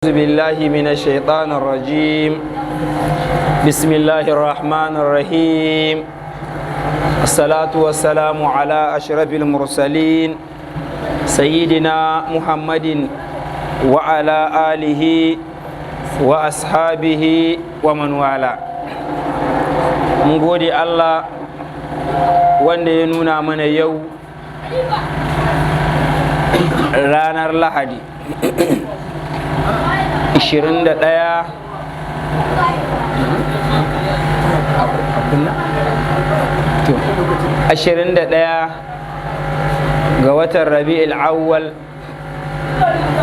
أعوذ بالله من الشيطان الرجيم. بسم الله الرحمن الرحيم. الصلاة والسلام على أشرف المرسلين سيدنا محمد وعلى آله وأصحابه ومن والاه. mun gode Allah wanda ya nuna mana yau ranar Lahadi 21 ga watan Rabi'ul Awwal,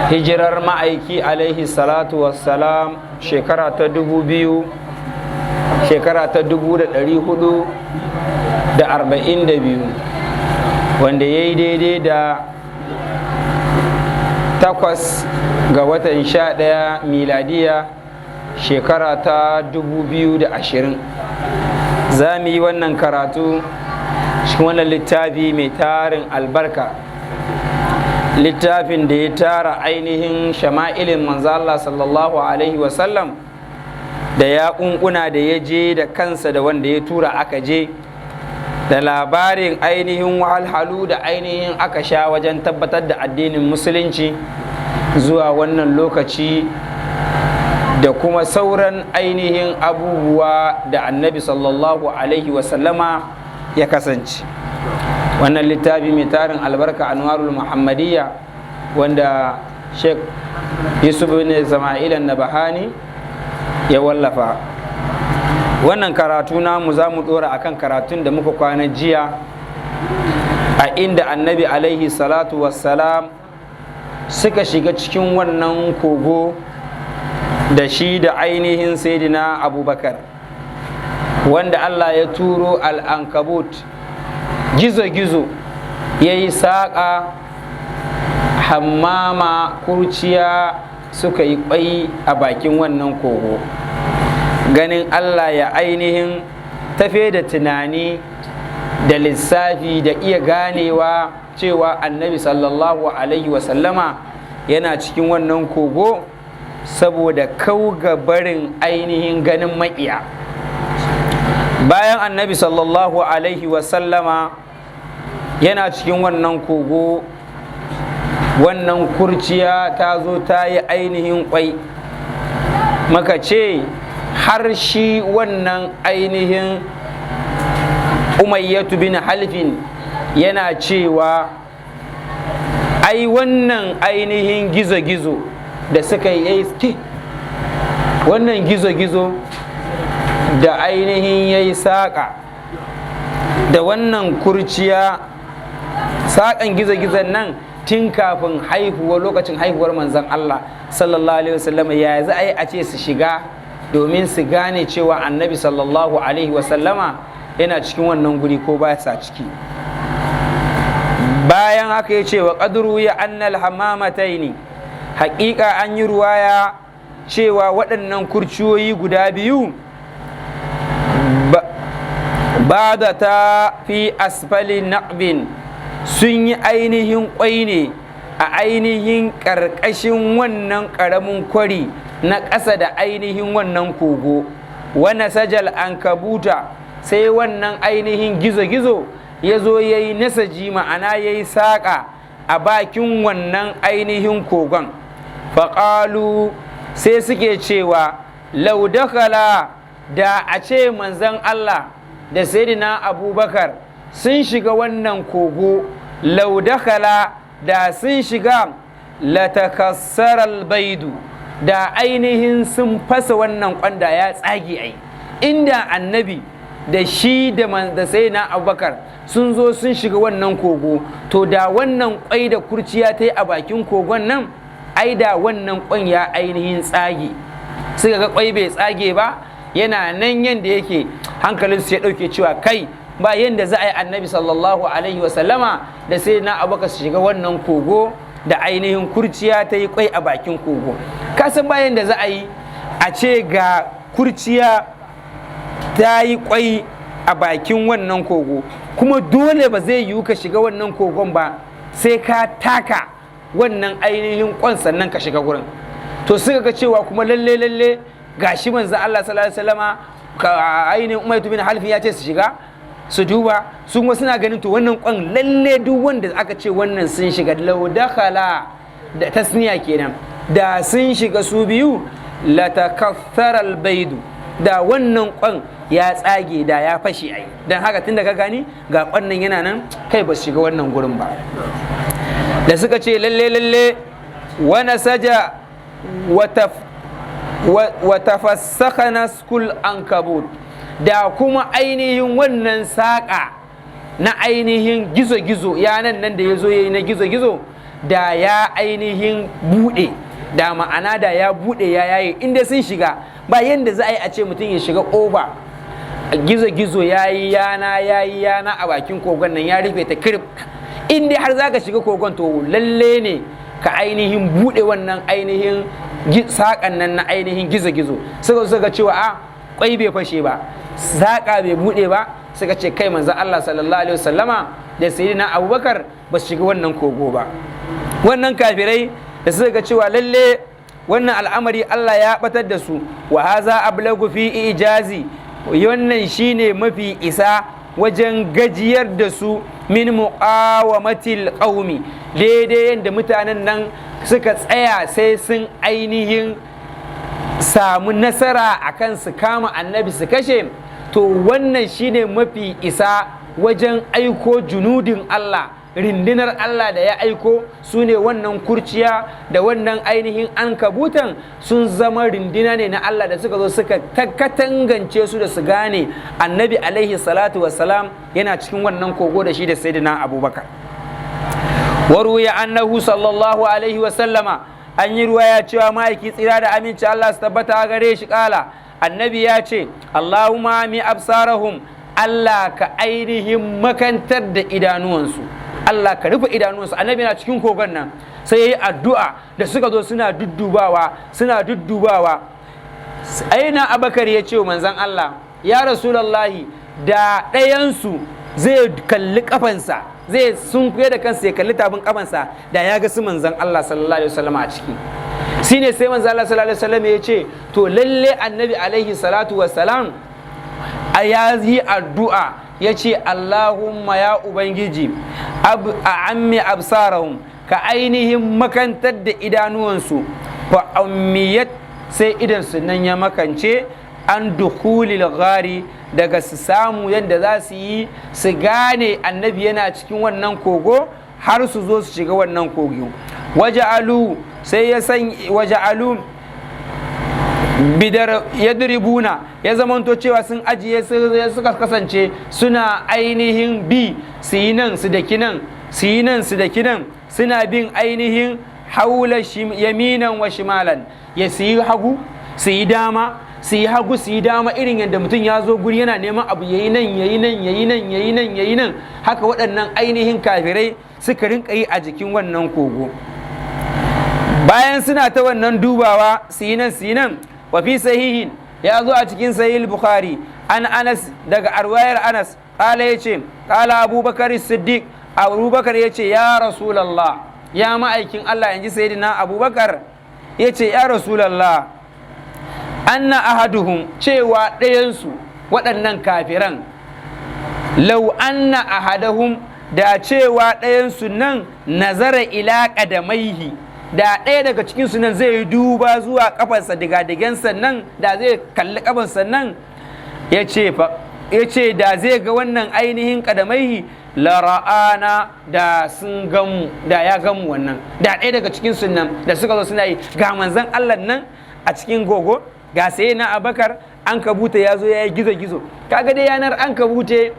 hijirar ma'aiki alaihi salatu wassalam shekara ta 1442, wanda ya yi daidai da 8 ga watan 11 miladiya shekara ta 2020. za mu yi wannan karatu cikin wannan littafi mai tarin albarka, littafin da ya tara ainihin shama'ilin manzo Allah sallallahu alaihi wasallam da ya kunkuna da ya je da kansa da wanda ya tura aka je, da labarin ainihin wahalhalu da ainihin aka sha wajen tabbatar da addinin musulunci zuwa wannan lokaci, da kuma sauran ainihin abubuwa da annabi sallallahu alaihi wasallama ya kasance. Wannan littafi mai tarin albarka Anwarul Muhammadiyya, wanda Sheikh Yusuf bin Sama'il An-Nabahani ya wallafa. Wannan karatu namu za mu dora akan karatun da muka kwana jiya, a inda annabi alaihi salatu wassalam suka shiga cikin wannan kogo da shi da ainihin sayyidina Abubakar, wanda Allah ya turo al'ankabut, gizo-gizo ya yi saƙa, hammama kurciya suka yi ƙwai a bakin wannan kogo. Ganin Allah ya ainihin tafe da tunani da lissafi da iya ganewa cewa annabi sallallahu alaihi wasallama yana cikin wannan kogo, saboda kauga barin ainihin ganin maƙiya. Bayan annabi sallallahu alaihi wasallama yana cikin wannan kogo, wannan kurciya ta zo ta yi ainihin ƙwai, maka ce har shi wannan ainihin Umayyatu bin Halfin yana cewa ai wannan ainihin gizo-gizo da suka yi wannan gizo-gizo da ainihin ya yi saƙa da wannan kurciya, saƙan gizo-gizon nan tun kafin haihuwa, lokacin haihuwar manzon Allah sallallahu alaihi wasallam, ya za a yi a ce su shiga domin su gane cewa annabi sallallahu alaihi wasallama yana cikin wannan guri ko ba sa ciki. Bayan haka ya ce wa qadru ya annal hammamataini, haƙiƙa an yi ruwaya cewa waɗannan kurciyoyi guda biyu ba da ta fi asfali naqbin sun yi ainihin ƙwai ne a ainihin ƙarƙashin wannan ƙaramin kwari na ƙasa da ainihin wannan kogo. Wana sajal an kabuta, sai wannan ainihin gizo-gizo ya zo ya yi nasaji, ma'ana ya yi saƙa a bakin wannan ainihin kogon. Faƙalu, sai suke cewa laudakala, da a ce manzan Allah da sayyidina Abubakar sun shiga wannan kogo, laudakala, da sun shiga latakassaral baidu, da ainihin sun fasa wannan kwanda ya tsage. Ai inda annabi da shi da sayyidina Abubakar sun zo sun shiga wannan kogo, to da wannan kwai da kurciya ta yi a bakin kogon nan, ai da wannan kwan ya ainihin tsage. Suka ga kwai bai tsage ba, yana nan yanda yake, hankalinsu ya ɗauke cewa kai ba yanda za a yi annabi sallallahu alaihi wasallama da sayyidina Abubakar su shiga wannan kogo da ainihin kurciya ta yi kwai a bakin kogo. Kasan bayan da za a yi a ce ga kurciya ta yi kwai a bakin wannan kogo, kuma dole ba zai yiwu ka shiga wannan kogon ba sai ka taka wannan ainihin kwan sannan ka shiga gurin. to suka ga cewa kuma lalle gashi manzon Allah sallallahu alaihi wasallama ka ainihin Umayyah bin Halif ya ce su shiga su duba, sun wasu suna ganin to wannan kwan lalle duk wanda aka ce wannan sun shiga law dakhala da tasniya kenan, da sun shiga su biyu la takaththara al-baidu, da wannan kwan ya tsage da ya fashe ai. Dan haka tunda ka gani ga kwannan yana nan kai ba su shiga wannan gurin ba. Da suka ce lalle wa nasaja wa tafassakha naskul ankabut, da kuma ainihin wannan saƙa na ainihin gizo-gizo yanan nan da ya zo ya yi na gizo-gizo da ya ainihin buɗe, da ma'ana da ya buɗe ya yaye inda sun shiga. Ba yadda za a yi a ce mutum ya shiga ƙofa gizo-gizo ya yi yana a bakin kogon nan ya rufe ta kirif, in dai har za ka shiga kogon to lalle ne ka ainihin buɗe wannan ainihin saƙan nan na ainihin gizo-gizo. Suka cewa a kwai bai fashe ba, saƙa bai buɗe ba, suka ce kai manzon Allah sallallahu alaihi wasallama da sayyidina Abubakar ba su shiga wannan kogo ba. Wannan kafirai da suka ga cewa lalle wannan al'amari Allah ya batar da su, wa haza ablagu fi ijazi, wannan shine mafi isa wajen gajiyar da su min muqawamatil qaumi, daidai yadda mutanen nan suka tsaya sai sun ainihin samu nasara akan su kama annabi su kashe. To wannan shine mafi isa wajen aiko junudin Allah, rindinar Allah da ya aiko su ne wannan kurciya da wannan ainihin ankabutan, sun zama rindina ne na Allah da suka zo suka katangance su da su gane annabi alaihi salatu wassalam yana cikin wannan kogo da shi da sayyidina Abubakar. Waruya annahu sallallahu alaihi wasallama, an yi ruwaya cewa ma'aiki tsira da aminci Allah su tabbata gare shi kala, annabi ya ce Allahumma mi absarahum, Allah ka ainihin makantar da idanuwansu, Allah ka rufe idanuwansu. Annabi na cikin kogon nan sai yayi addu'a da suka zo suna duddubawa. Aina Abakar ya ce wa manzon Allah, ya Rasulullahi, da ɗayansu zai kalli kafansa, zai sunkuye da kansa ya kalli tabin kafansa, da ya ga su manzon Allah sallallahu alaihi wasallam a ciki. Shine sai manzon Allah sallallahu alaihi wasallam ya ce to lalle annabi alaihi salatu wassalam ya yi addu'a ya ce Allahumma ya Ubangiji a ammi absarahum, ka ainihin makantar da idanuwansu, fa ammiyat, sai idansu nan ya makance, an dukhulil ghari, daga su samu yadda za su yi su gane annabi yana cikin wannan kogo har su zo su shiga wannan kogo. Waja'alu, sai ya san waja'alu bidar yadribuna, ya zamanto cewa sun ajiye suka kasance suna ainihin bi su yi nan su daki nan, su yi nan su daki nan, suna bin ainihin haula yaminan wa shimalan, ya su yi hagu su yi dama, su yi hagu su yi dama, irin yadda mutum ya zo guri yana neman abu yayi nan yayi nan yayi nan yayi nan yayi nan. Haka waɗannan ainihin kafirai suka rinka yi a jikin wannan kogo. Bayan suna ta wannan dubawa su yi nan su yi nan, wa fi sahihin, ya zo a cikin sahih Bukhari an Anas, daga arwayar Anas, kala yace kala Abubakar Siddiq, Abubakar yace ya Rasulullah, ya ma'aikin Allah, yanji sayyidina Abubakar yace ya Rasulullah, anna ahaduhum, cewa ɗayansu waɗannan kafiran, lau anna ahadahum, da cewa ɗayansu nan nazara ila qadamaihi, da ɗaya daga cikinsu nan zai yi duba zuwa kafarsa digadigensa nan, da zai kalli kafarsa nan, ya ce da zai ga wannan ainihin kadamaihi, la ra'ana, da sun gamu, da ya gamu wannan. Da ɗaya daga cikinsu nan da suka zo suna yi ga manzon Allah nan a cikin gogo, ga sai na Abakar, an kabute ya zo ya yi gizo-gizo. Kaga dai yanar an kabute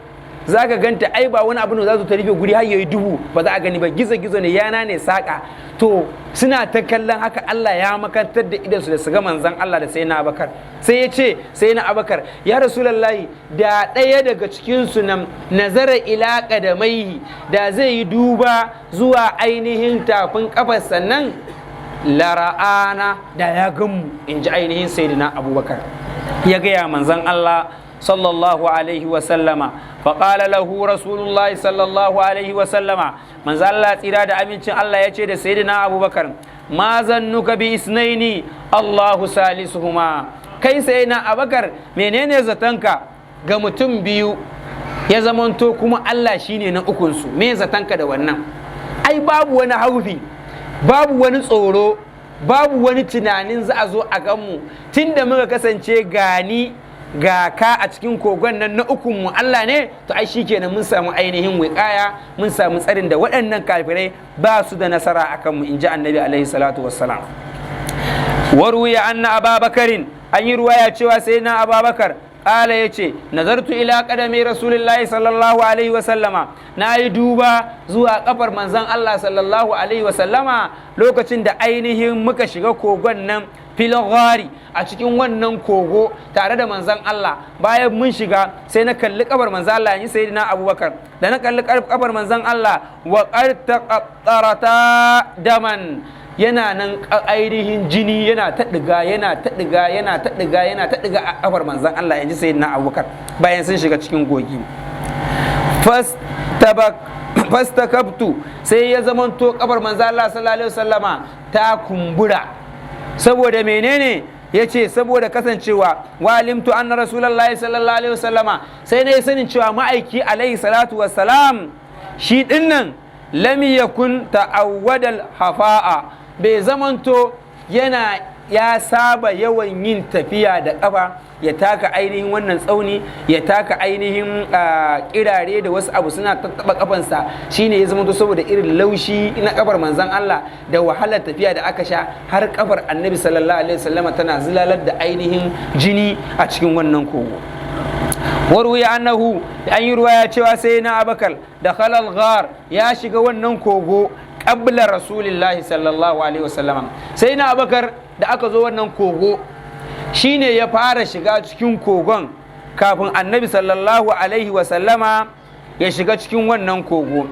za ka ganta, ai ba wani abu ne za su ta rufe guri har yayi duhu ba za a gani ba, gizo-gizo ne, yana ne saƙa. To suna ta kallon haka, Allah ya makantar da idansu da su ga manzon Allah da sai na Abakar. Sai ya ce sai na Abakar, ya Rasulullahi, da ɗaya daga cikinsu nan nazara ila qadamaihi, da zai yi duba zuwa ainihin tafin kafar sannan, lara'ana, da ya gamu, in ji ainihin sayyidina Abubakar. Ya gaya manzon Allah sallallahu alaihi wasallama, faƙala lahu rasulullahi sallallahu alaihi wasallama, manzo Allah tsira da amincin Allah ya ce da sayyidina Abubakar, ma zannuka bi isnaini Allahu salisuhuma. Kai sai na Abubakar menene zatanka ga mutum biyu ya zamanto kuma Allah shine na ukunsu, me zatanka da wannan? Ai babu wani haufi, babu wani tsoro, babu wani tunanin za a zo a ganmu tunda muka kasance gani ga ka a cikin kogon nan na ukunmu Allah ne, to ai shikenan mun samu ainihin wiƙaya, mun samu tsarin da waɗannan kafirai ba su da nasara a kanmu, in ji annabi alaihi salatu wassalam. Waruya anna ababakarin, an yi ruwaya cewa sai na Ababakar ƙala ya ce nazartu ila ƙadami rasulullahi sallallahu alaihi wasallama, na yi duba zuwa ƙafar manzan Allah sallallahu alaihi wasallama lokacin da ainihin muka shiga kogon nan filogari a cikin wannan kogo tare da manzan Allah. Bayan mun shiga sai na kalli ƙafar manzan Allah, yi sai na Abubakar da na kalli ƙafar manzan Allah wa ƙarta daman, yana nan ainihin jini yana ta ɗiga yana ta ɗiga yana ta ɗiga yana ta ɗiga a kafar manzan Allah, yanzu sai na Abubakar bayan sun shiga cikin gogi. Fastakabtu, sai ya zamanto kafar manzan Allah sallallahu alaihi wasallama ta kumbura. Saboda menene? Yace saboda kasancewa walimtu anna rasulullahi sallallahu alaihi wasallama, sai ne sanin cewa ma'aiki alaihi salatu wassalam shi dinnan lam yakun ta'awwadal hafa'a, bai zamanto ya saba yawan yin tafiya da ƙafa, ya taka ainihin wannan tsauni, ya taka ainihin kirare da wasu abu suna tattaba ƙafansa, shine ya zamanto saboda irin laushi na ƙafar manzon Allah da wahalar tafiya da aka sha har ƙafar annabi sallallahu alaihi wasallam tana zilalar da ainihin jini a cikin wannan kogo. Waruya annahu, an yi ruwaya cewa sai na Abubakar da khalal ghar, ya shiga wannan kogo qabla rasulillahi sallallahu alaihi wasallam. Sai na Abubakar da aka zo wannan kogo shine ya fara shiga cikin kogon kafin annabi sallallahu alaihi wasallama ya shiga cikin wannan kogo.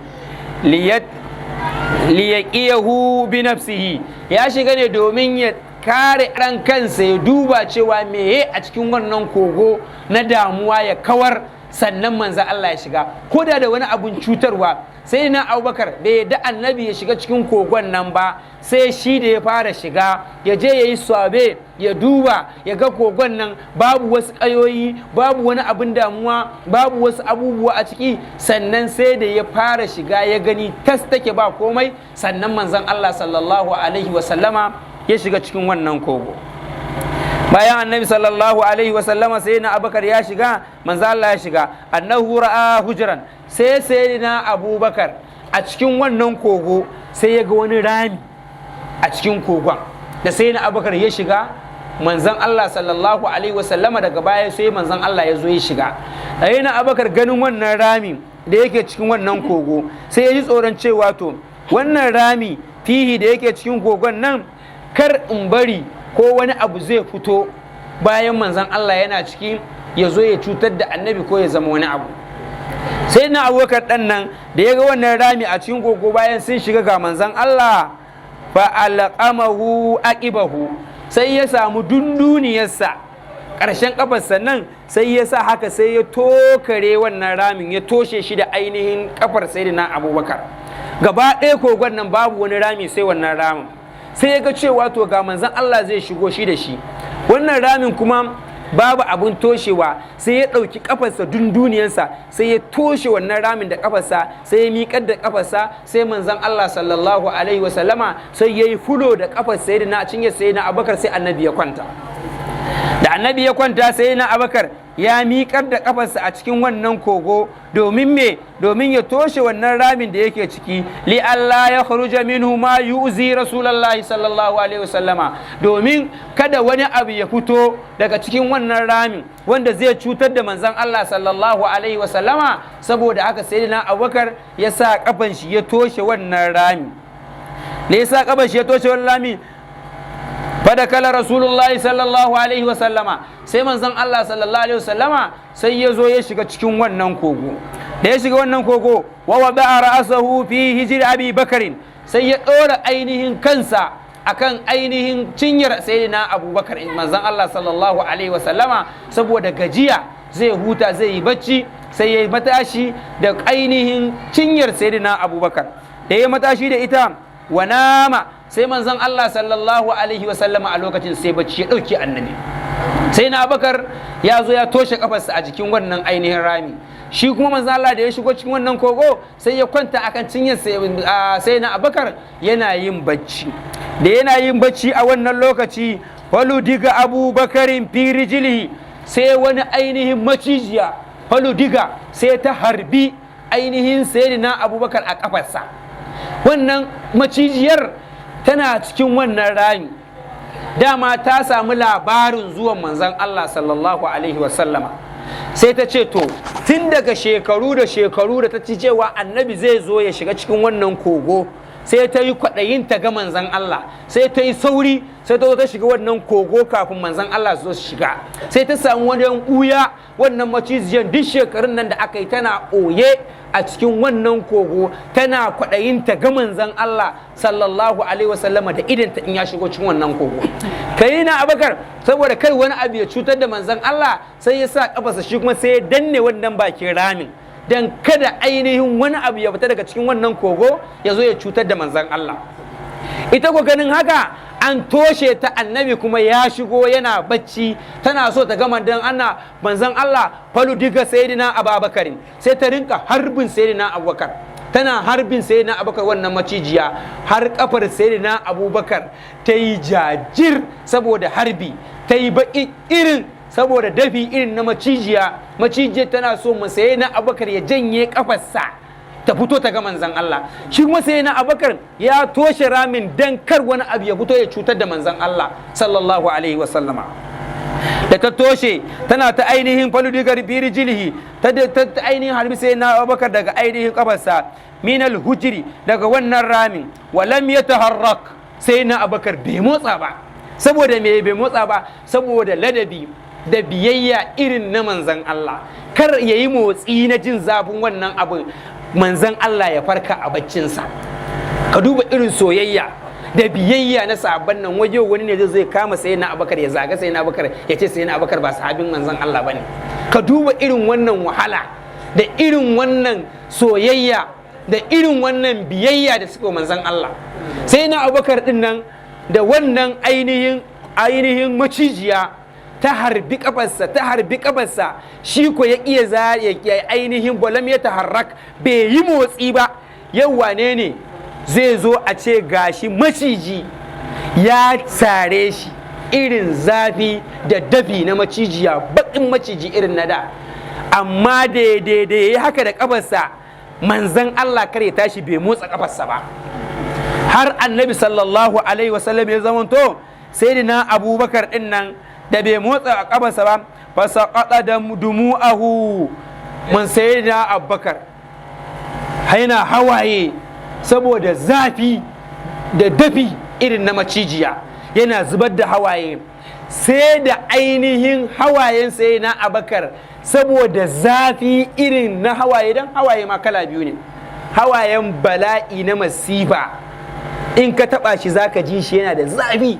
Liyaqiyahu bi nafsihi, ya shiga ne domin ya kare ran kansa, ya duba cewa meye a cikin wannan kogo na damuwa ya kawar, sannan manzan Allah ya shiga ko da wani abun cutarwa. Sai na Abubakar bai yadda annabi ya shiga cikin kogon nan ba, sai shi da ya fara shiga ya je ya yi swabe, ya duba ya ga kogon nan babu wasu ƙayoyi, babu wani abin damuwa, babu wasu abubuwa a ciki, sannan sai da ya fara shiga ya gani tas take ba komai, sannan manzan Allah sallallahu alaihi wasallama ya shiga cikin wannan kogo. Bayan annabi sallallahu alaihi wasallama sai na Abubakar ya shiga, manzo Allah ya shiga, annahu ra'a hujran, sai na Abubakar a cikin wannan kogo sai ya ga wani rami a cikin kogon. Da sai na Abubakar ya shiga, manzon Allah sallallahu alaihi wasallama daga baya sai manzon Allah ya zo ya shiga. Sai na Abubakar ganin wannan rami da yake cikin wannan kogo, sai ya ji tsoron cewa to wannan rami fihi da yake cikin kogon nan, kar in bari ko wani abu zai fito bayan manzan Allah yana ciki ya zo ya cutar da annabi ko ya zama wani abu. Sai na Abubakar ɗan nan da ya ga wannan rami a cikin kogo bayan sun shiga ga manzan Allah, fa alqamahu aqibahu, sai ya samu dunduniyarsa ƙarshen ƙafarsa nan, sai ya sa haka sai ya tokare wannan ramin, ya toshe shi da ainihin ƙafar sayyidina Abubakar. Gaba ɗaya kogon nan babu wani rami sai wannan ramin. Sai ya ga cewa to ga manzan Allah zai shigo shi da shi, wannan ramin kuma babu abun toshewa, sai ya ɗauki ƙafarsa dunduniyarsa sai ya toshe wannan ramin da ƙafarsa, sai ya miƙar da ƙafarsa, sai manzan Allah sallallahu alaihi wasallama sai ya yi fulo da ƙafar sayyidina cinye sayyidina Abubakar, sai annabi ya kwanta. Da annabi ya kwanta sai na Abubakar ya miƙar da ƙafarsa a cikin wannan kogo domin me? Domin ya toshe wannan ramin da yake ciki, li Allah ya kharuja minhu ma yu'zi rasulullahi sallallahu alaihi wasallama, domin kada wani abu ya fito daga cikin wannan ramin wanda zai cutar da manzon Allah sallallahu alaihi wasallama. Saboda haka sayyidina Abubakar ya sa kafan shi ya toshe wannan rami. Ne ya sa kafan shi ya toshe wannan rami? Fadakala rasulullahi sallallahu alaihi wasallama, sai manzon Allah sallallahu alaihi wasallama sai ya zo ya shiga cikin wannan kogo. Da ya shiga wannan kogo, wa wada'a ra'sahu fi hijri Abi Bakarin, sai ya ɗora ainihin kansa akan ainihin cinyar sayyidina Abubakar, manzon Allah sallallahu alaihi wasallama, saboda gajiya zai huta, zai yi bacci, sai ya yi matashi da ainihin cinyar sayyidina Abubakar. Da ya matashi da ita, wa nama, sai manzon Allah sallallahu alaihi wasallama a lokacin sai bacci ya ɗauki annabi. sai na Abubakar ya zo ya toshe kafarsa a jikin wannan ainihin rami, shi kuma manzon Allah da ya shigo cikin wannan kogo sai ya kwanta akan cinyar sai na Abubakar yana yin bacci. Da yana yin bacci a wannan lokaci, falu diga Abubakarin fi rijlihi, sai wani ainihin macijiya falu diga sai ta harbi ainihin sayyidina Abubakar a kafarsa. Wannan macijiyar tana cikin wannan rami, dama ta samu labarin zuwan manzon Allah sallallahu alaihi wasallama, sai ta ce to tun daga shekaru da shekaru da ta ci cewa annabi zai zo ya shiga cikin wannan kogo, sai ta yi kwaɗayin ta ga manzon Allah, sai ta yi sauri sai ta zo ta shiga wannan kogo kafin manzon Allah su shiga, sai ta samu wani ɓuya. Wannan maciziyar duk shekarun nan da aka yi tana ɓoye a cikin wannan kogo, tana kwaɗayin ta ga manzon Allah sallallahu alaihi wasallama da idan ta in ya shigo cikin wannan kogo. Kai na Abubakar saboda kai wani abu ya cutar da manzon Allah, sai ya sa kafarsa shi kuma sai ya danne wannan bakin ramin, dan kada ainihin wani abu ya fita daga cikin wannan kogo ya zo ya cutar da manzon Allah. Ita ko ganin haka an toshe ta, annabi kuma ya shigo yana bacci, tana so ta gama dan manzon Allah falu diga sayyidina Abubakar, sai ta rinka harbin sayyidina Abubakar, tana harbin sayyidina Abubakar wannan macijiya har kafar sayyidina Abubakar ta yi jajir saboda harbi, ta yi baki irin saboda dafi irin na macijiyar tana so sayyidina Abubakar ya janye kafarsa ta fito ta ga manzon Allah, shi kuma sayyidina Abubakar ya toshe ramin dan kar wani abu ya fito ya cutar da manzon Allah sallallahu alaihi wasallama. Da ta toshe tana ta ainihin faludigar birijilihi, ta ainihin harbi sayyidina Abubakar daga ainihin kafarsa, minal hujri daga wannan ramin, walam yataharrak, sayyidina Abubakar bai motsa ba. Saboda me bai motsa ba? Saboda ladabi da biyayya irin na manzon Allah, kar yayi motsi na jin zafin wannan abin manzon Allah ya farka a baccinsa. Ka duba irin soyayya da biyayya na sahabban nan, waje wani ne zai kama sayyidina Abubakar ya zaga sayyidina Abubakar ya ce sayyidina Abubakar ba sahabin manzon Allah bane. Ka duba irin wannan wahala da irin wannan soyayya da irin wannan biyayya da suka manzon Allah. Sayyidina Abubakar din nan da wannan ainihin macijiya ta harbi kafarsa, shi ko ya iya ainihin balam ya taharrak, bai yi motsi ba. Yau wane ne zai zo a ce gashi maciji ya tsare shi irin zafi da dafi na macijiya, baƙin maciji irin na da, amma daidai ya haka da kafarsa manzon Allah kar ya tashi bai motsa kafarsa ba, har annabi sallallahu alaihi wasallam ya zamanto sayyidina Abubakar din nan da bai motsa a kafarsa ba, fasaqata da dumu'ahu, man sayyidina Abubakar haina hawaye saboda zafi da dafi irin na macijiya, yana zubar da hawaye, sai da ainihin hawayen sayyidina Abubakar saboda zafi irin na hawaye, dan hawaye ma kala biyu ne, hawayen bala'i na masifa in ka taba shi zaka ji shi yana da zafi.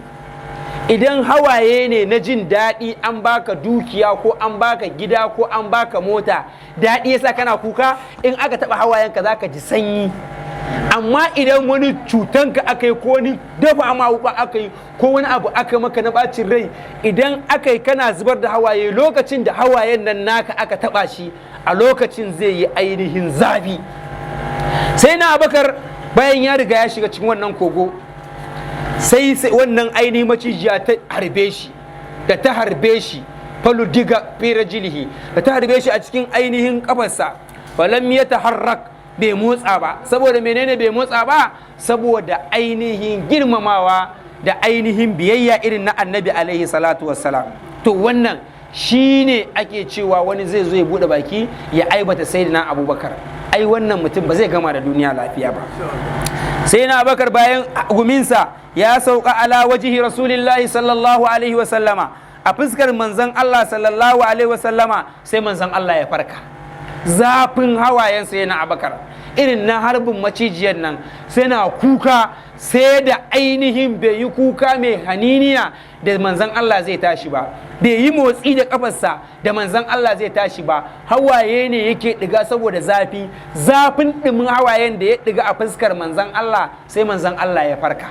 Idan hawaye ne na jin daɗi, an baka dukiya ko an baka gida ko an baka mota, daɗi yasa kana kuka, in aka taɓa hawayenka zaka ji sanyi. Amma idan wani cutanka aka yi ko wani dafa ma wuka aka yi ko wani abu aka maka na bacin rai, idan aka yi kana zubar da hawaye, lokacin da hawayen nan naka aka taɓa shi a lokacin zai yi ainihin zafi. Sai na Abubakar bayan ya riga ya shiga cikin wannan kogo, sai wannan ainihin macijiya ta harbe shi, da ta harbe shi falu diga fira jilihi, da ta harbe shi a cikin ainihin kafarsa, falam ya taharrak, bai motsa ba. Saboda menene bai motsa ba? Saboda ainihin girmamawa da ainihin biyayya irin na annabi alaihi salatu wassalam. To wannan shine ake cewa wani zai zo ya bude baki ya aibata sayyidina Abubakar, ai wannan mutum ba zai gama da duniya lafiya ba. Sai na Abubakar bayan guminsa ya sauka ala wajihi rasulillahi sallallahu alaihi wasallama, a fuskar manzon Allah sallallahu alaihi wasallama, sai manzon Allah ya farka. Zafin hawayen sai na Abubakar irin na harbin macijiyar nan, sai na kuka sai da ainihin bai yi kuka mai haniniya da manzan Allah zai tashi ba, bai yi motsi da kafarsa da manzan Allah zai tashi ba. Hawaye ne yake diga saboda zafin ɗumin hawayen da ya diga a fuskar manzan Allah, sai manzan Allah ya farka.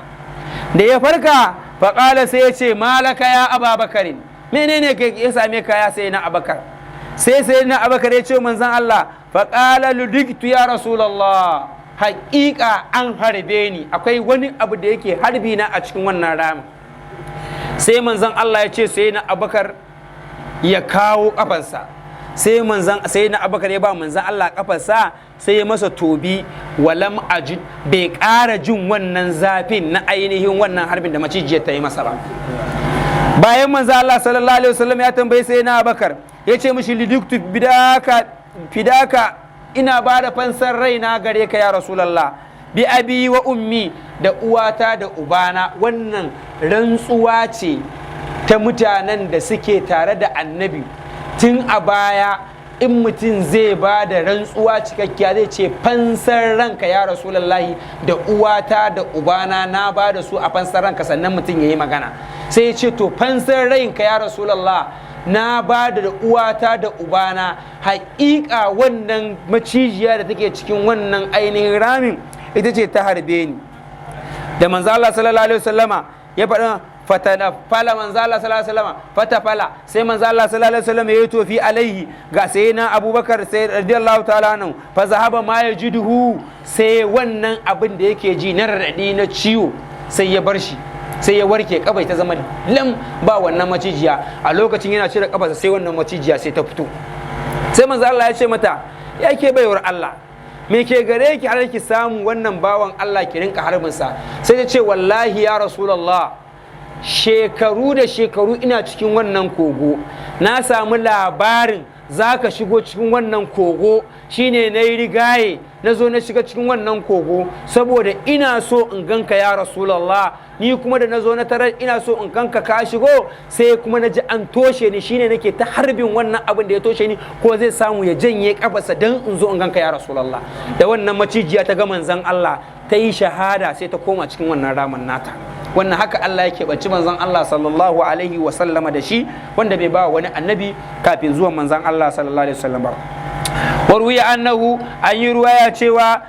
Da ya farka faƙala sai ya ce malaka ya ababakarin, menene ya same ka ya sai na abakar? Sai na abakar ya ce manzan Allah, faƙala ludiktu ya rasulallah, haƙiƙa an harbe ni, akwai wani abu da yake harbi na a cikin wannan ramin. Sai manzan Allah ya ce sai na abakar ya kawo kafarsa, sai na abakar ya ba manzan Allah kafarsa, sai ya masa tobi, walam ajid, bai ƙara jin wannan zafin na ainihin wannan harbin da macijiyar ta yi masa ba. Bayan manzan Allah sallallahu alaihi wasallam ya tambayi sai na abakar, ya ce mishi liduktu fidaka, ina ba da fansar raina gare ka ya rasulallah, bi abi wa ummi, da uwata da ubana. Wannan rantsuwa ce ta mutanen da suke tare da annabi tun a baya. In mutum zai ba da rantsuwa cikakkiya zai ce fansar ranka ya rasulallahi, da uwata da ubana na ba da su a fansar ranka, sannan mutum ya yi magana. Sai ya ce to fansar ranka ya rasulallah, na ba da uwata da ubana. Haƙiƙa wannan macijiya da take cikin wannan ainihin ramin ita ce ta harbe ni. Da manzo Allah sallallahu alaihi wasallama ya faɗa fatafala, manzo Allah sallallahu alaihi wasallama fatafala, sai manzo Allah sallallahu alaihi wasallama ya tofi alaihi ga sayyidina Abubakar sai radiyallahu ta'ala anhu, fa zahaba ma yajiduhu, sai wannan abin da yake ji na radadi na ciwo sai ya bar shi, sai ya warke, kabai ta zama lam ba wannan macijiya. A lokacin yana cire kafarsa sai wannan macijiya sai ta fito. Sai manzo Allah ya ce mata, ya ke baiwar Allah, me ke gare ki har ki samu wannan bawan Allah ki rinka harbinsa? Sai ta ce wallahi ya rasulullah, shekaru da shekaru ina cikin wannan kogo, na samu labarin za ka shigo cikin wannan kogo, shine na yi rigaye na zo na shiga cikin wannan kogo saboda ina so in ganka ya rasulallah. Ni kuma da na zo na tarar ina so in ganka ka shigo, sai kuma na ji an toshe ni, shine nake ta harbin wannan abin da ya toshe ni, ko zai samu ya janye kafarsa dan in zo in ganka ya rasulallah. Da wannan macijiya ta ga manzon Allah ta yi shahada, sai ta koma cikin wannan ramin nata. Wannan haka Allah yake banci manzon Allah sallallahu alaihi wa sallama da shi, wanda bai ba wani annabi kafin zuwan manzon Allah sallallahu alaihi wa sallam ba. Warwiya annahu, an yi ruwaya cewa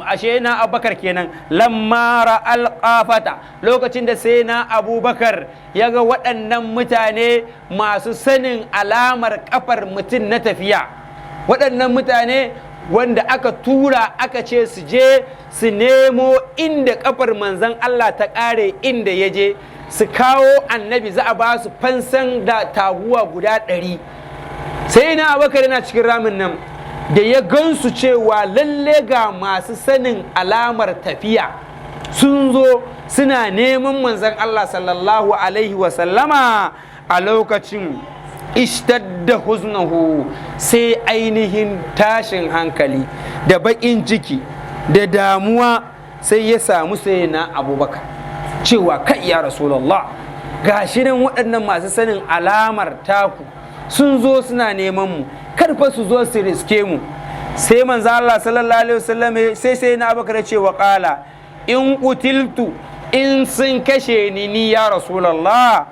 ashe na Abubakar kenan, lamma ra'al qafata, lokacin da sai na Abubakar ya ga waɗannan mutane masu sanin alamar kafar mutum na tafiya, waɗannan mutane wanda aka tura aka ce su je su nemo inda kafar manzon Allah ta ƙare, inda ya je su kawo annabi, za a ba su fansan da taguwa guda 100. Sai na Abubakar yana cikin ramin nan, da ya gansu cewa lalle ga masu sanin alamar tafiya sun zo suna neman manzon Allah sallallahu alaihi wasallama, a lokacin ishtadda huznahu, sai ainihin tashin hankali da baƙin ciki da damuwa sai ya samu sai na Abubakar, cewa kai ya Rasulullah, ga shirin waɗannan masu sanin alamar taku sun zo suna neman mu, karfa su zo su riske mu. Sai manzo Allah sallallahu alaihi wasallam sai na Abubakar ce wa qala, in qutiltu, in sun kashe ni ya Rasulullah,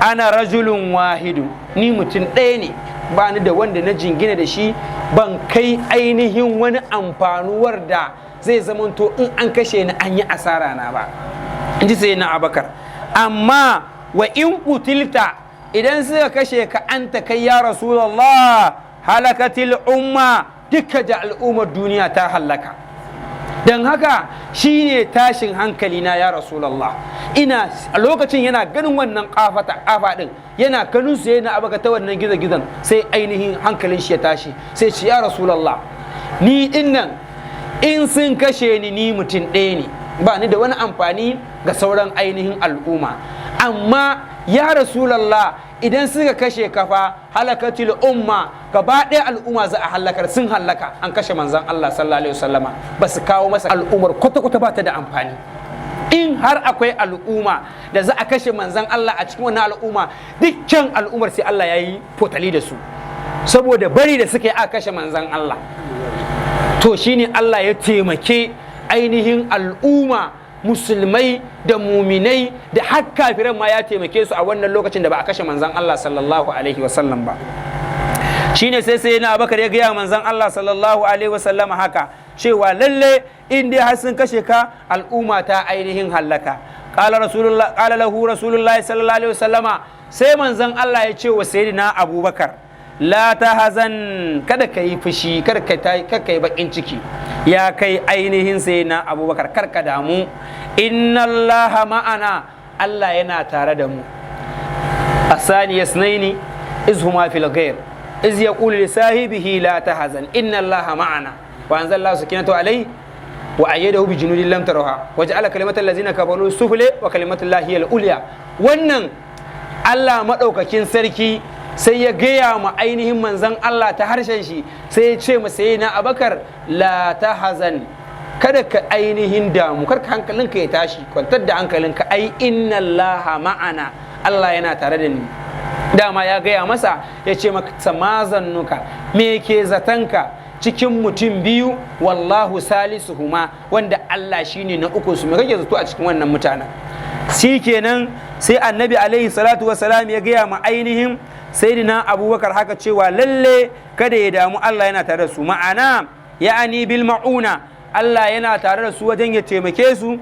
ana rajulun wahidu, ni mutum ɗaya ne, ba ni da wanda na jingina da shi, ban kai ainihin wani amfanuwar da zai zamanto in an kashe ni an yi asara na ba, in ji sai na Abubakar. Amma wa in qutilta, idan suka kashe ka anta kai ya Rasulullah, halakatil umma, duka da al'ummar duniya ta hallaka. don haka shine tashin hankali na ya Rasulullah. Ina a lokacin yana ganin wannan kafa din, yana ganin su yana abaka ta wannan gizon sai ainihin hankalin shi ya tashi, sai ce ya Rasulullah, ni dinnan in sun kashe ni mutum ɗaya ne, ba ni da wani amfani ga sauran ainihin al'umma, amma ya Rasulullah idan suka kashe kafa halakatul umma, gaba ɗaya al'umma za a halakar, sun halaka, an kashe manzon Allah sallallahu alaihi wasallama, ba su kawo masa al'ummar kwata-kwata ba ta da amfani. In har akwai al'umma da za a kashe manzon Allah a cikin wannan al'umma, dukkan al'ummar sai Allah ya yi fotali da su, saboda bari da suka yi a kashe manzon Allah. To shine Allah ya taimake ainihin al'umma musulmai da muminai da har kafiran ma ya taimake su a wannan lokacin da ba a kashe manzon Allah sallallahu alaihi wasallam ba. Shine sai na Abubakar ya gaya manzon Allah sallallahu alaihi wasallam haka cewa lalle in dai har sun kashe ka al'umma ta ainihin hallaka. Qala lahu rasulullahi sallallahu alaihi wasallama, sai manzon Allah ya ce wa sayyidina Abubakar, la tahzan, kada ka yi fushi, kada ka yi bakin ciki, ya kai ainihin sayyidina Abubakar, kar ka damu, inna Allaha ma'ana, Allah yana tare da mu. Asani yasnaini izhuma fil ghair iz yaqulu li sahibihi la tahzan inna Allaha ma'ana wa anzalallahu sakinatahu alayhi wa ayyadahu bi junudin lam tarawha wa ja'ala kalimatal ladzina kafaru sufla wa kalimatullahi al-ulya. Wannan Allah madaukakin sarki sai ya gaya ma ainihin manzon Allah ta harshen shi, sai ya ce masa sayyidina Abubakar, la tahzan, kada ka ainihin damu, kar ka hankalinka ya tashi, kwantar da hankalinka, ai inna Allaha ma'ana, Allah yana tare da ni. Dama ya gaya masa, ya ce masa mazannuka, me ke zatanka cikin mutum biyu, wallahu salisuhuma, wanda Allah shine na uku su, me kake zato a cikin wannan mutanen? Shikenan sai annabi alaihi salatu wassalam ya gaya ma ainihin sayyidina Abubakar haka cewa lalle kada ya damu, Allah yana tare da su, ma'ana ya'ani bil ma'una, Allah yana tare da su wajen ya taimake su,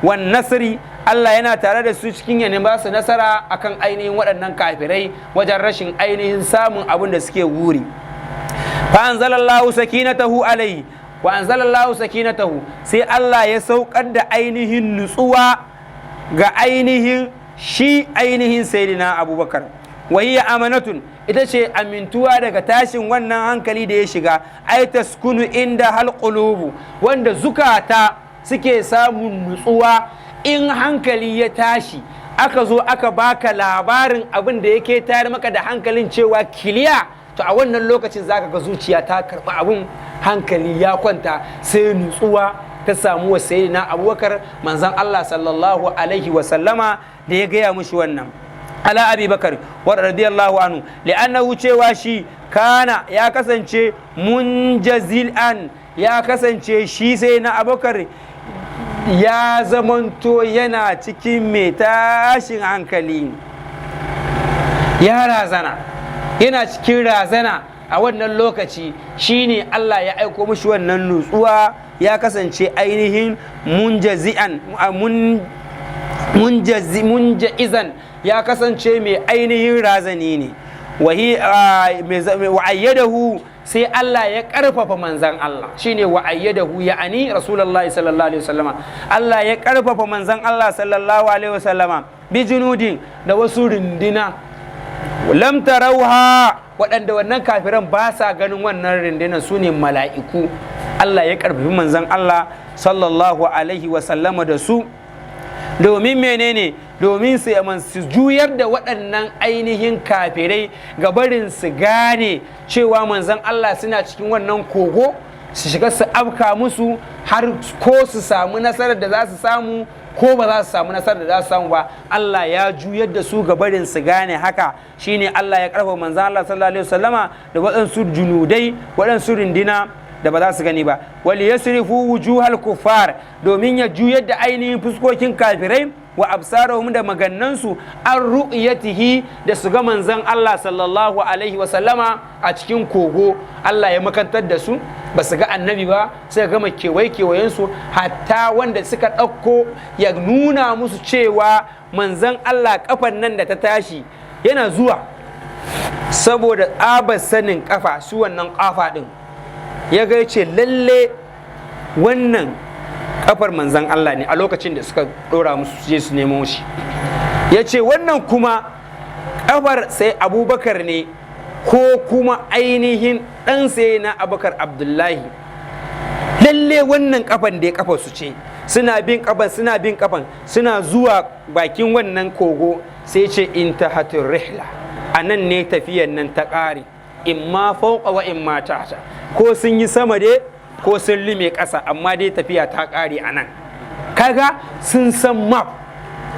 wan nasri, Allah yana tare da su cikin ya ba su nasara akan ainihin waɗannan kafirai wajen rashin ainihin samun abin da suke wuri. Fa anzalallahu sakinatahu alaihi wa anzalallahu sakinatahu, sai Allah ya saukar da ainihin nutsuwa ga ainihin shi ainihin sayyidina Abubakar. Wa hiya amanatun, ita ce amintuwa daga tashin wannan hankali da ya shiga, ai taskunu inda hal qulubu, wanda zukata suke samun nutsuwa in hankali ya tashi, aka zo aka baka labarin abin da yake tayar maka da hankalin cewa kiliya, to a wannan lokacin zaka ga zuciya ta karɓi abin, hankali ya kwanta, sai nutsuwa ta samu wa sayyidina Abubakar, manzon Allah sallallahu alaihi wa sallama da ya gaya mushi wannan. Ala Abi Bakar wa radiyallahu anhu, li'annahu, cewa shi kana ya kasance munjazilan, ya kasance shi sayyidina Abubakar ya zamanto yana cikin mai tashin hankali, ya razana, yana cikin razana a wannan lokaci. Shine Allah ya aiko mishi wannan nutsuwa, ya kasance ainihin munja'izan, ya kasance mai ainihin razani ne. Wa ayyadahu, sai Allah ya karfafa manzan Allah, shine wa ayyadahu, ya'ani rasulullahi sallallahu alaihi wasallama, Allah ya karfafa manzan Allah sallallahu alaihi wasallama bi junudin, da wasu rindina lam tarauha, waɗanda wannan kafiran ba sa ganin wannan rindinan, su ne mala'iku. Allah ya karfafi manzan Allah sallallahu alaihi wasallama da su, domin menene? Domin su juyar da waɗannan ainihin kafirai ga barin su gane cewa manzon Allah suna cikin wannan kogo, su shiga su afka musu, har ko su samu nasarar da za su samu ko ba za su samu nasarar da za su samu ba. Allah ya juyar da su ga barin su gane haka. Shine Allah ya karfafa manzon Allah sallallahu alaihi wasallama da waɗansu junudai, waɗansu rindina da ba za su gani ba. Wal yasrifu wujuhal kuffar, domin ya juyar da ainihin fuskokin kafirai, wa absarahum, da magannansu, an ru'yatihi, da su ga manzon Allah sallallahu alaihi wasallama a cikin kogo. Allah ya makantar da su, ba su ga annabi ba, sai gama kewayensu, hatta wanda suka ɗauko ya nuna musu cewa manzon Allah kafan nan da ta tashi yana zuwa, saboda tsabar sanin kafa, su wannan kafa din ya ga ce lalle wannan kafar manzan Allah ne, a lokacin da suka dora musu je su nemo shi. Ya ce wannan kuma kafar sai Abubakar ne, ko kuma ainihin ɗan sai na Abubakar Abdullahi. Lalle wannan kafan da ya kafa su ce, suna bin kafan suna zuwa bakin wannan kogo, sai ce intahatur rihla, a nan ne tafiyan nan ta ƙare, imma fauqa wa imma tahta, ko sun yi sama dai ko sun lime ƙasa, amma dai tafiya ta ƙare a nan. Kaga sun san map,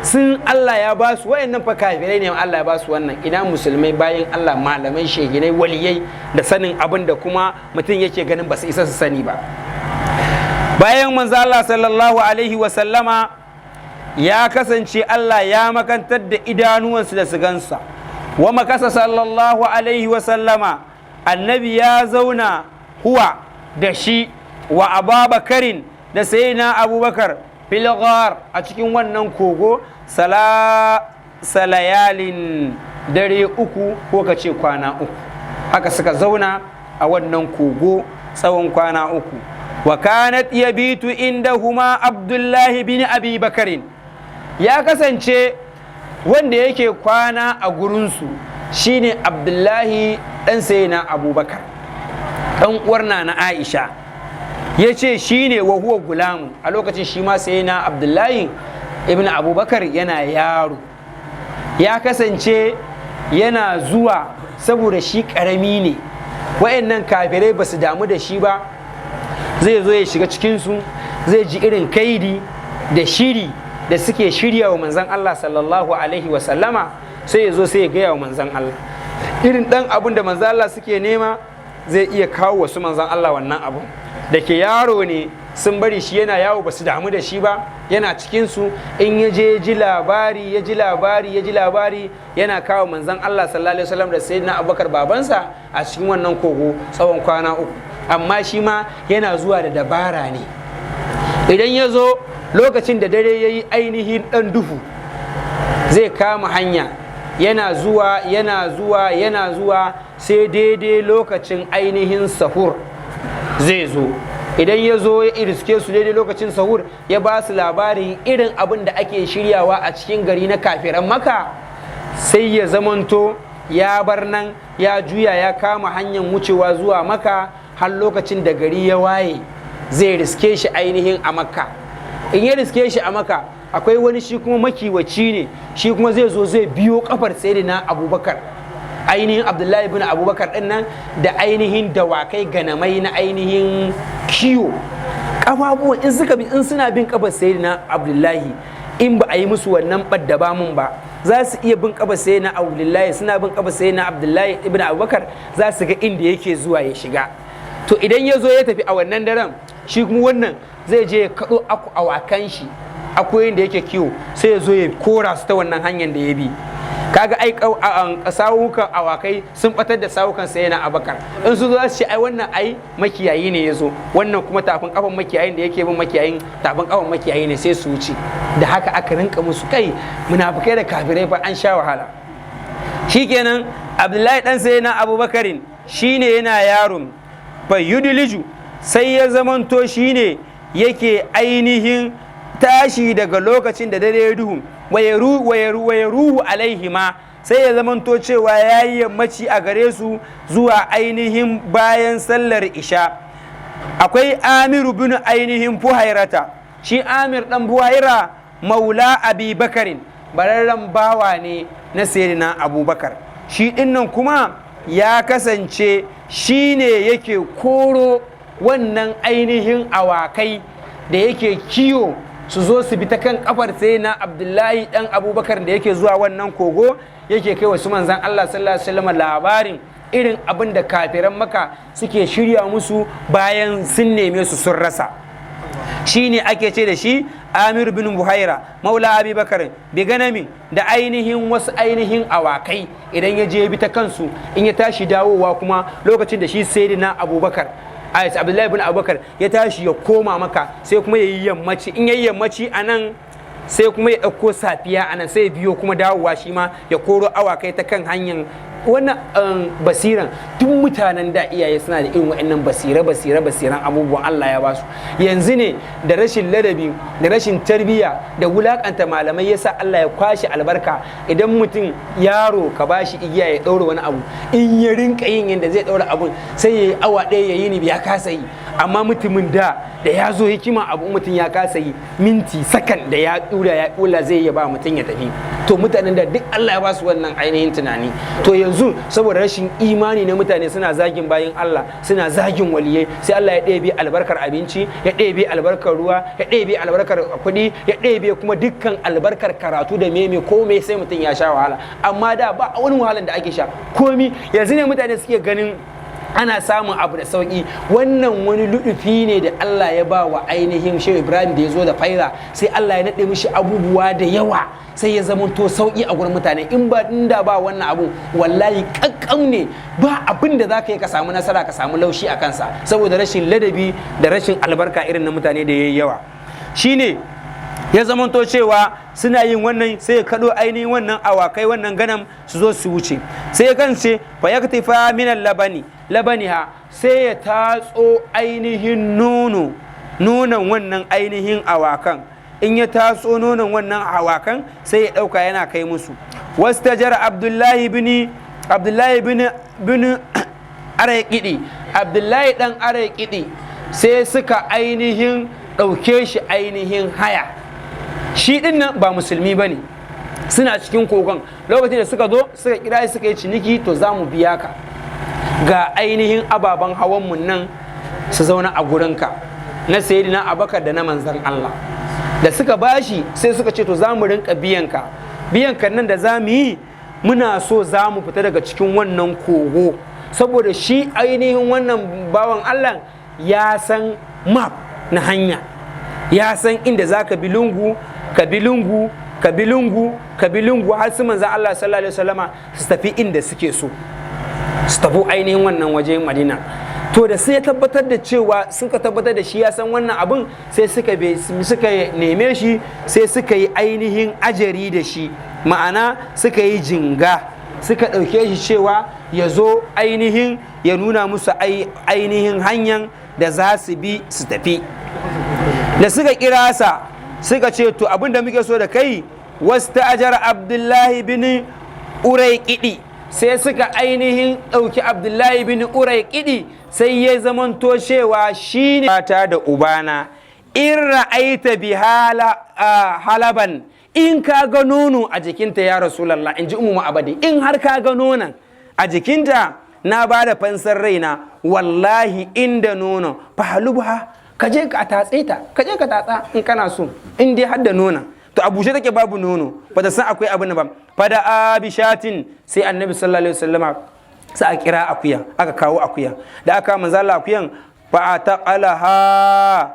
sun Allah ya ba su, wayannan fa kafirai ne, Allah ya ba su wannan. Ina musulmai bayan Allah, malamai, shehinai, waliyai, da sanin abin da kuma mutum yake ganin ba su isa su sani ba. Bayan manzo Allah sallallahu alaihi wa sallama ya kasance Allah ya makantar da idanuwansu da su gansa. Wa makasa sallallahu alaihi wa sallama, annabi ya zauna huwa da shi wa ababakarin da sayyidina abubakar fil ghar a cikin wannan kogo salayalin dare uku ko kace kwana uku, haka suka zauna a wannan kogo tsawon kwana uku. Wa kanat yabitu indahuma abdullahi bin abi bakarin, ya kasance wanda yake kwana a gurinsu shine abdullahi dan sayyidina abubakar dan uwar na aisha, ya ce shine wa huwa gulamu a lokacin shi ma sayyidina abdullahi ibn abubakar yana yaro, ya kasance yana zuwa saboda shi karami ne, wayannan kafirai ba su damu da shi ba, zai zo ya shiga cikinsu, zai ji irin kaidi da shiri da suke shirya wa manzan Allah sallallahu alaihi wasallama, sai ya zo sai ya gaya wa manzan Allah irin dan abun da manzan Allah suke nema, zai iya kawo wasu manzan Allah wannan abu da ke yaro ne, sun bari shi yana yawo ba su damu da shi ba, yana cikinsu, in ya je ji labari yana kawo manzan Allah sallallahu alaihi wasallam da sayyidina Abubakar babansa a cikin wannan kogo tsawon kwana uku. Amma shi ma yana zuwa da dabara ne, idan ya zo lokacin da dare ya yi ainihin ɗan duhu, zai kama hanya yana zuwa sai daidai lokacin ainihin sahur zai zo. Idan ya zo ya iriske su daidai lokacin sahur, ya ba su labarin irin abin da ake shiryawa a cikin gari na kafiran Maka, sai ya zamanto ya bar nan ya juya ya kama hanyar wucewa zuwa Maka har lokacin da gari ya waye zai riske shi ainihin a Makka. In ya riske shi a Makka, akwai wani shi kuma makiwaci ne, shi kuma zai zo zai biyo kafar sayyidina Abubakar, ainihin Abdullahi ibn Abubakar din nan, da ainihin dawakai ganamai na ainihin kiyo. Kafafuwan in suna bin kafar sayyidina Abdullahi, in ba a yi musu wannan badda ba mun ba, za su iya bin kafar sayyidina Abdullahi, suna bin kafar sayyidina Abdullahi ibn Abubakar, za su ga inda yake zuwa ya shiga. To idan ya zo ya tafi a wannan daren, shi kuma wannan zai je ya kaɗo awakan shi, akoyin da yake kiwo, sai ya zo ya kora su ta wannan hanyar da ya bi. Kaga ai sawukan awakai sun batar da sawukan sayyidina Abubakar, in su zo za su ce ai wannan ai makiyayi ne ya zo, wannan kuma tafin kafan makiyayin da yake bin makiyayin tafin kafan makiyayi ne, sai su wuce. Da haka aka rinka musu kai, munafikai da kafirai fa an sha wahala. Shikenan Abdullahi dan sayyidina Abubakarin shine yana yaron fayyudiliju, sai ya zamanto shine yake ainihin tashi daga lokacin da dare duhu, waya ruhu alaihima, sai ya zamanto cewa ya yi yammaci a gare su zuwa ainihin bayan sallar isha. Akwai Amiru bin ainihin Fuhairata, shi Amir dan Fuhaira maula Abi Bakarin, bararren bawa ne na sayyidina Abubakar. Shi dinnan kuma ya kasance shi ne yake koro wannan ainihin awakai da yake kiyo su zo su bi ta kan kafar sayyidina Abdullahi dan Abubakar da yake zuwa wannan kogo, yake kai wasu manzan Allah sallallahu alaihi wasallam labarin irin abin da kafiran Maka suke shirya musu bayan sun neme su sun rasa. Shi ne ake ce da shi Amir bin Buhaira maula Abi Bakar bi ganami, da ainihin wasu ainihin awakai. Idan ya je bi ta kansu, in ya tashi dawowa kuma lokacin da shi sayyidina Abubakar Abdullahi ibn Abubakar ya tashi ya koma Maka, sai kuma yayi yammaci, in yayi yammaci anan sai kuma ya ɗauko safiya anan, sai ya biyo kuma dawowa shi ma ya koro awakai ta kan hanyar wannan basiran. Duk mutanen da iyaye suna da irin wa'annan basiran abubuwan Allah ya basu. Yanzu ne da rashin ladabi da rashin tarbiyya da wulakanta malamai yasa Allah ya kwashi albarka. Idan mutum yaro ka bashi igiya ya ɗaura wani abu, in ya rinka yin yadda zai ɗaura abun, sai ya yi awa ɗaya ya yi ni ya kasa yi. Amma mutumin da ya zo hikima abu, mutum ya kasa yi minti sakan da ya ɗura zai ya ba mutum ya tafi. To mutanen da duk Allah ya basu wannan ainihin tunani. To yanzu saboda rashin imani na mutane, suna zagin bayin Allah, suna zagin waliyai, sai Allah ya ɗebe albarkar abinci, ya ɗebe albarkar ruwa, ya ɗebe albarkar kuɗi, ya ɗebe kuma dukkan albarkar karatu da meme komai, sai mutum ya sha wahala. Amma da ba wani wahalar da ake sha komi. Yanzu ne mutane suke ganin ana samun abu da sauki. Wannan wani luɗufi ne da Allah ya ba wa ainihin Shehu Ibrahim da ya zo da faira, sai Allah ya naɗe mishi abubuwa da yawa, sai ya zama to sauki a gurin mutane. Inda ba wannan abu wallahi kakkam ne, ba abin da za ka yi ka samu nasara ka samu laushi a kansa, saboda rashin ladabi da rashin albarka irin na mutane da yayi yawa. Shine ya zamanto cewa suna yin wannan, sai ya kaɗo ainihin wannan awakai, wannan ganam su zo su wuce, sai ya kance fa yaktifa min labaniha, sai ya tatso ainihin nonon wannan ainihin awakan. In ya tatso nonon wannan awakan sai ya ɗauka yana kai musu. wastajara abdullahi bin Arayqidi, Abdullahi dan Arayqidi sai suka ainihin ɗauke shi ainihin haya. Shi ɗin nan ba musulmi ba ne, suna cikin kogon. Lokacin da suka zo suka kira suka yi ciniki, to za mu biya ka, ga ainihin ababen hawanmu nan su zauna a gurinka, na sayyidina Abubakar da na manzan Allah. Da suka bashi sai suka ce to za mu rinka biyanka nan da za mu yi, muna so za mu fita daga cikin wannan kogo, saboda shi ainihin wannan bawan Allah ya san map na hanya, ya san inda za ka bi lungu har su manzan Allah sallallahu alaihi wasallama su tafi inda suke so, su tafi ainihin wannan waje Madina. To da sai ya tabbatar da cewa suka tabbatar da shi ya san wannan abin, sai suka neme shi, sai suka yi ainihin ajari da shi, ma'ana suka yi jinga, suka ɗauke shi cewa ya zo ainihin ya nuna musu ainihin hanyar da za su bi su tafi. Da suka kira sa suka ce to abin da muke so da kai, wasta'ajara Abdullahi bin Urayqidi, sai suka ainihin ɗauki Abdullahi bin Urayqidi, sai ya zamanto cewa shi ne mata da ubana. In ra'aita bi halaban, in ka ga nono a jikinta ya Rasulallah, in ji Ummu Ma'abadi, in har ka ga nonon a jikinta, na ba da fansar raina, wallahi inda nono fahalubha, ka je ka tatse ta, ka je ka tatsa in kana so, in dai har da nonon. To a bushe take babu nono, ba ta san akwai abin ba. Fada abishatin, sai Annabi sallallahu alaihi wasallama sai a kira akuya, aka kawo akuya. Da aka manzo Allah akuyan, fa ataqalaha,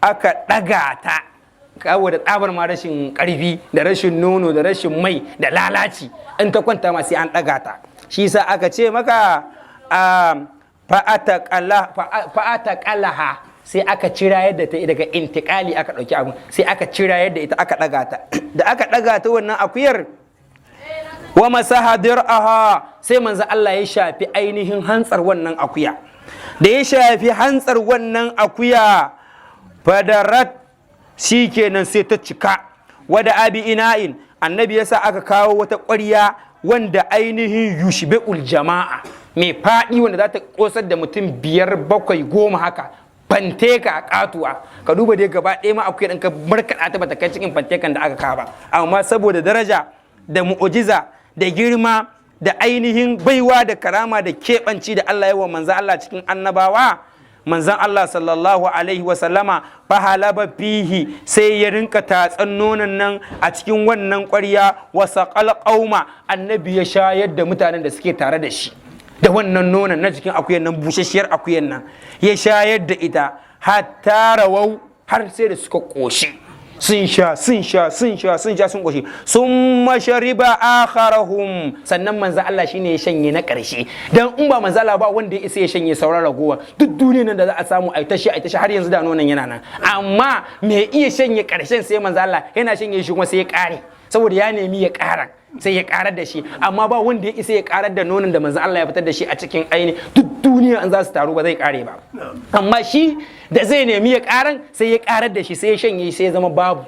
aka daga ta, kawo da tsabar ma rashin karfi da rashin nono da rashin mai da lalaci, in ta kwanta ma sai an daga ta. Shi yasa aka ce maka fa ataqalaha, sai aka cira yadda ta daga intikali, aka ɗauki abu, sai aka cira yadda ita aka ɗaga ta. Da aka ɗaga ta wannan akuyar, wa masaha dir'aha, sai manzo Allah ya shafi ainihin hantsar wannan akuya. Da ya shafi hantsar wannan akuya, fadarat, shikenan sai ta cika. Wada abi ina'in, annabi yasa aka kawo wata ƙwarya wanda ainihin yushbi'ul jama'a, mai faɗi wanda za ta ƙosar da mutum 5, 7, 10 haka, fanteka a katuwa. Ka duba dai gaba ɗaya ma akwai ɗan ka markaɗa ta bata kai cikin fantekan da aka kaba, amma saboda daraja da mu'ujiza da girma da ainihin baiwa da karama da keɓanci da Allah ya wa manzan Allah cikin annabawa, manzan Allah sallallahu alaihi wa sallama fahalaba fihi, sai ya rinka tatsan nonon nan a cikin wannan ƙwarya, wa saqal qauma, annabi ya shayar da mutanen da suke tare da shi da wannan nonon na jikin akuyan nan, busasshiyar akuyan nan ya shayar da ita, hatta rawau, har sai da suka ƙoshi, sun ƙoshi. Sun mashariba akharahum, sannan manzo Allah shine ya shanye na ƙarshe, dan in ba manzo Allah ba wanda ya isa ya shanye sauran ragowa. Duk duniyar nan da za a samu ai tashi har yanzu da nonon yana nan, amma me iya shanye ƙarshen sai manzo Allah, yana shanye shi kuma sai ya ƙare, saboda ya nemi ya ƙara, sai ya karar da shi, amma ba wanda ya isa ya karar da nonon da manzo Allah ya fitar da shi a cikin aini. Duk duniya an za su taru ba zai kare ba, amma shi da zai nemi ya karan, sai ya karar da shi, sai ya shanye, sai ya zama babu.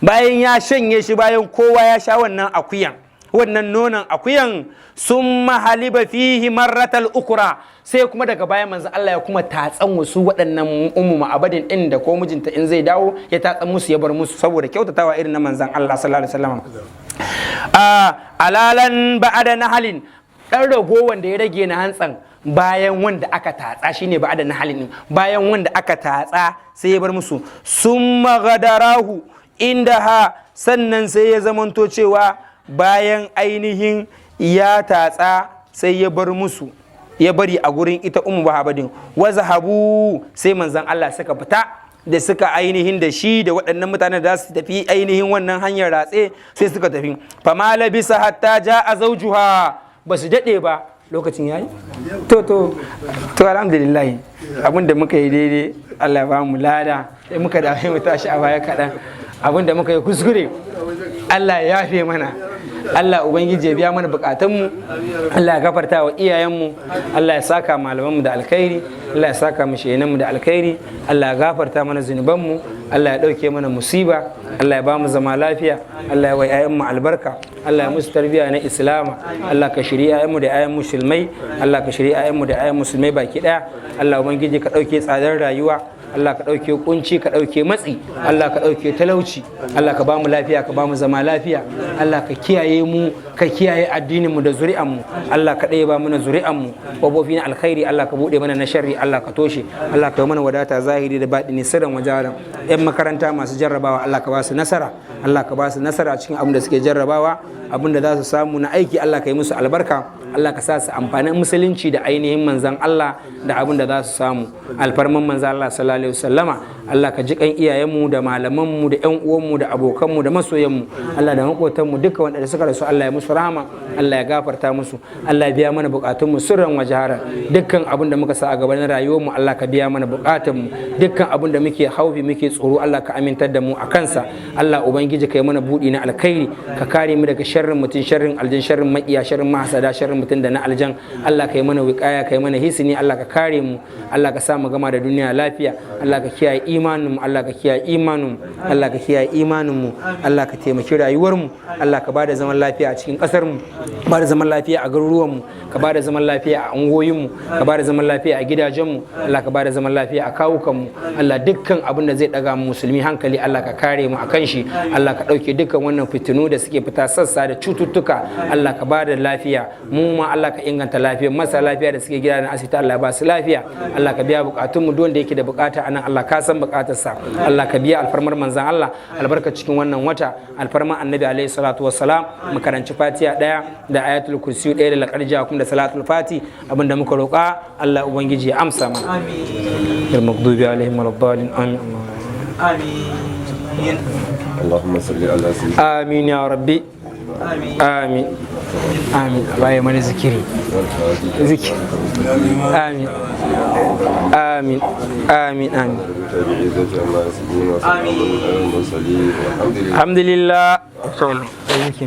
Bayan ya shanye shi, bayan kowa ya sha wannan akuyan, wannan nonon akuyan, summa haliba fihi marratal ukra, sai kuma daga bayan manzo Allah ya kuma tatsan wasu waɗannan Ummu Ma'abadin din da ko mijinta in zai dawo ya tatsan musu ya bar musu, saboda kyautatawa irin na manzon Allah sallallahu alaihi wasallam. Alalan ba'ada nahalin, dan rago wanda ya rage na hantsan bayan wanda aka tatsa, shine ba'ada nahalin, bayan wanda aka tatsa sai ya bar musu. Summa gadarahu indaha, sannan sai ya zamanto cewa bayan ainihin ya tatsa sai ya bar musu ya bari a gurin ita ummu wahabadin wa zahabu sai manzon Allah suka fita da suka ainihin da shi da waɗannan mutanen da su tafi ainihin wannan hanyar ratse sai suka tafi fama labisa hatta ja'a zawjuha ba su dade ba lokacin yayi to alhamdulillah abin da muka yi daidai Allah ya ba mu lada sai muka da mu tashi a baya kaɗan abin da muka yi kuskure Allah ya yafe mana Allah ubangiji ya biya mana bukatunmu Allah ya gafarta wa iyayenmu Allah ya saka malamanmu da alkhairi Allah ya saka mu shehinanmu da alkhairi Allah ya gafarta mana zunubanmu Allah ya dauke mana musiba Allah ya ba mu zama lafiya Allah ya wa ayyanmu albarka Allah ya musu tarbiyya na islama Allah ka shiri ayyanmu da ayyan musulmai Allah ka shiri ayyanmu da ayyan musulmai baki daya Allah ubangiji ka dauke tsadar rayuwa Allah ka ɗauke kunci ka ɗauke matsi Allah ka ɗauke talauci Allah ka ba mu lafiya ka ba mu zama lafiya Allah ka kiyaye mu ka kiyaye addinin mu da zuri'an mu Allah ka ɗaya ba mana zuri'an mu babofi na alkhairi Allah ka buɗe mana na sharri Allah ka toshe Allah ka yi mana wadata zahiri da baɗini sirran wajaran yan makaranta masu jarrabawa Allah ka ba su nasara Allah ka ba su nasara cikin abin da suke jarrabawa abin da za su samu na aiki Allah ka yi musu albarka Allah ka sa su amfanin musulunci da ainihin manzan Allah da abin da za su samu alfarman manzan Allah sallallahu alaihi wasallama Allah ka ji kan iyayenmu da malamanmu da ƴan uwanmu da abokanmu da masoyanmu Allah da makotanmu duka wanda suka rasu Allah ya musu rahama Allah ya gafarta musu Allah ya biya mana bukatunmu sirran wa jahara dukkan abin da muka sa a gaban rayuwarmu Allah ka biya mana bukatunmu dukkan abin da muke haufi muke tsoro Allah ka amintar da mu a kansa Allah ubangiji ka yi mana budi na alkhairi ka kare mu daga sharrin mutum sharrin aljin sharrin makiya sharrin mahasada sharrin mutum da na aljan Allah ka yi mana wiqaya ka yi mana hisni Allah ka kare mu Allah ka sa mu gama da duniya lafiya Allah ka kiyaye imanin mu Allah ka kiyaye imanin mu Allah ka kiyaye imanin mu Allah ka taimaki rayuwar mu Allah ka bada zaman lafiya a cikin kasar mu ka bada zaman lafiya a garuruwan mu ka bada zaman lafiya a ungoyin mu ka bada zaman lafiya a gidajen mu Allah ka bada zaman lafiya a kawukan mu Allah dukkan abin da zai daga mu musulmi hankali Allah ka kare mu akan shi Allah ka dauke dukkan wannan fitinu da suke fita sassa da cututtuka Allah ka bada lafiya mu ma Allah ka inganta lafiyar masa lafiya da suke gida na asibiti Allah ba su lafiya Allah ka biya bukatun mu don da yake da bukata anan Allah ka san bukatarsa Allah ka biya alfarmar manzan Allah albarka cikin wannan wata alfarmar annabi alaihi salatu wassalam mu karanci fatiha daya da ayatul kursi daya da laqad ja'akum da salatul fati abinda muka roƙa Allah ubangiji ya amsa mana amin al-maghdubi alaihim waladdallin amin amin اللهم صل على سيدنا آمين يا ربي آمين آمين باي من ذكري ذكر آمين آمين آمين آمين الحمد لله